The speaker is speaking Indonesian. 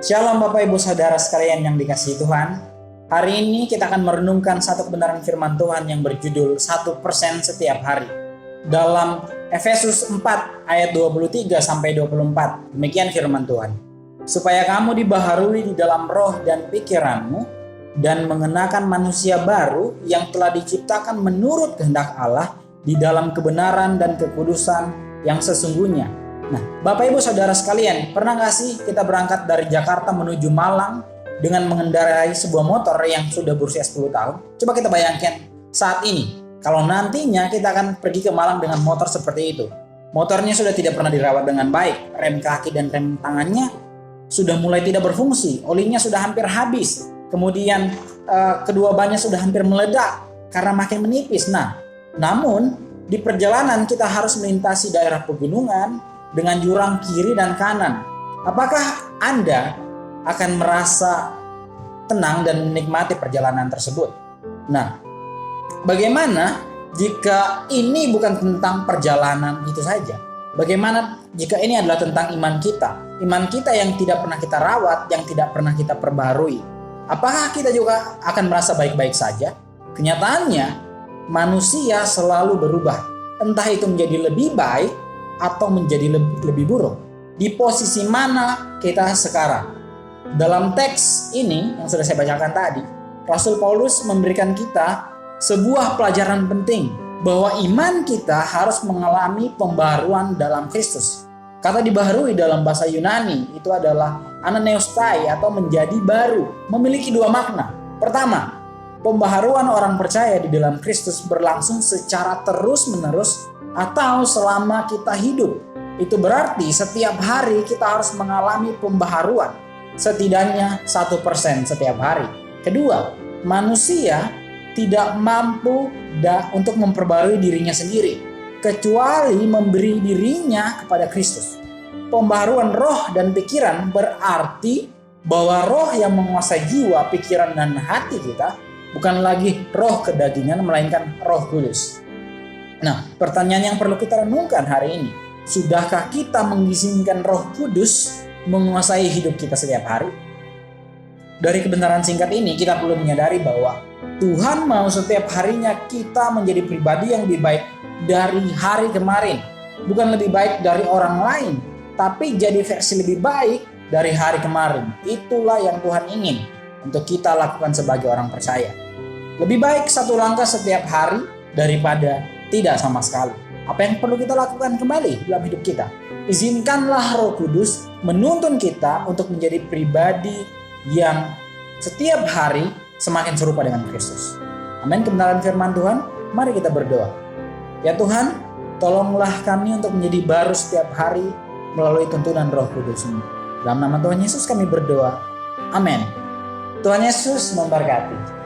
Shalom Bapak Ibu Saudara sekalian yang dikasihi Tuhan. Hari ini kita akan merenungkan satu kebenaran firman Tuhan yang berjudul 1% setiap hari. Dalam Efesus 4 ayat 23 sampai 24. Demikian firman Tuhan. Supaya kamu dibaharui di dalam roh dan pikiranmu dan mengenakan manusia baru yang telah diciptakan menurut kehendak Allah di dalam kebenaran dan kekudusan yang sesungguhnya. Nah, Bapak Ibu Saudara sekalian, pernah gak sih kita berangkat dari Jakarta menuju Malang dengan mengendarai sebuah motor yang sudah berusia 10 tahun? Coba kita bayangkan saat ini, kalau nantinya kita akan pergi ke Malang dengan motor seperti itu. Motornya sudah tidak pernah dirawat dengan baik, rem kaki dan rem tangannya sudah mulai tidak berfungsi, olinya sudah hampir habis, kemudian kedua bannya sudah hampir meledak karena makin menipis. Nah, namun di perjalanan kita harus melintasi daerah pegunungan dengan jurang kiri dan kanan. Apakah Anda akan merasa tenang dan menikmati perjalanan tersebut? Nah, bagaimana jika ini bukan tentang perjalanan itu saja? Bagaimana jika ini adalah tentang iman kita? Iman kita yang tidak pernah kita rawat, yang tidak pernah kita perbaharui. Apakah kita juga akan merasa baik-baik saja? Kenyataannya, manusia selalu berubah. Entah itu menjadi lebih baik atau menjadi lebih buruk. Di posisi mana kita sekarang? Dalam teks ini yang sudah saya bacakan tadi, Rasul Paulus memberikan kita sebuah pelajaran penting bahwa iman kita harus mengalami pembaharuan dalam Kristus. Kata dibaharui dalam bahasa Yunani itu adalah ananeustai atau menjadi baru, memiliki dua makna. Pertama, pembaharuan orang percaya di dalam Kristus berlangsung secara terus-menerus atau selama kita hidup. Itu berarti setiap hari kita harus mengalami pembaharuan, setidaknya 1% setiap hari. Kedua, manusia tidak mampu untuk memperbarui dirinya sendiri kecuali memberi dirinya kepada Kristus. Pembaharuan roh dan pikiran berarti bahwa roh yang menguasai jiwa, pikiran dan hati kita bukan lagi roh kedagingan melainkan Roh Kudus. Nah, pertanyaan yang perlu kita renungkan hari ini, sudahkah kita mengizinkan Roh Kudus menguasai hidup kita setiap hari? Dari kebenaran singkat ini kita perlu menyadari bahwa Tuhan mau setiap harinya kita menjadi pribadi yang lebih baik dari hari kemarin. Bukan lebih baik dari orang lain, tapi jadi versi lebih baik dari hari kemarin. Itulah yang Tuhan ingin untuk kita lakukan sebagai orang percaya. Lebih baik satu langkah setiap hari daripada tidak sama sekali. Apa yang perlu kita lakukan kembali dalam hidup kita? Izinkanlah Roh Kudus menuntun kita untuk menjadi pribadi yang setiap hari semakin serupa dengan Kristus. Amin. Kebenaran firman Tuhan, mari kita berdoa. Ya Tuhan, tolonglah kami untuk menjadi baru setiap hari melalui tuntunan Roh Kudus-Mu. Dalam nama Tuhan Yesus kami berdoa. Amin. Tuhan Yesus memberkati.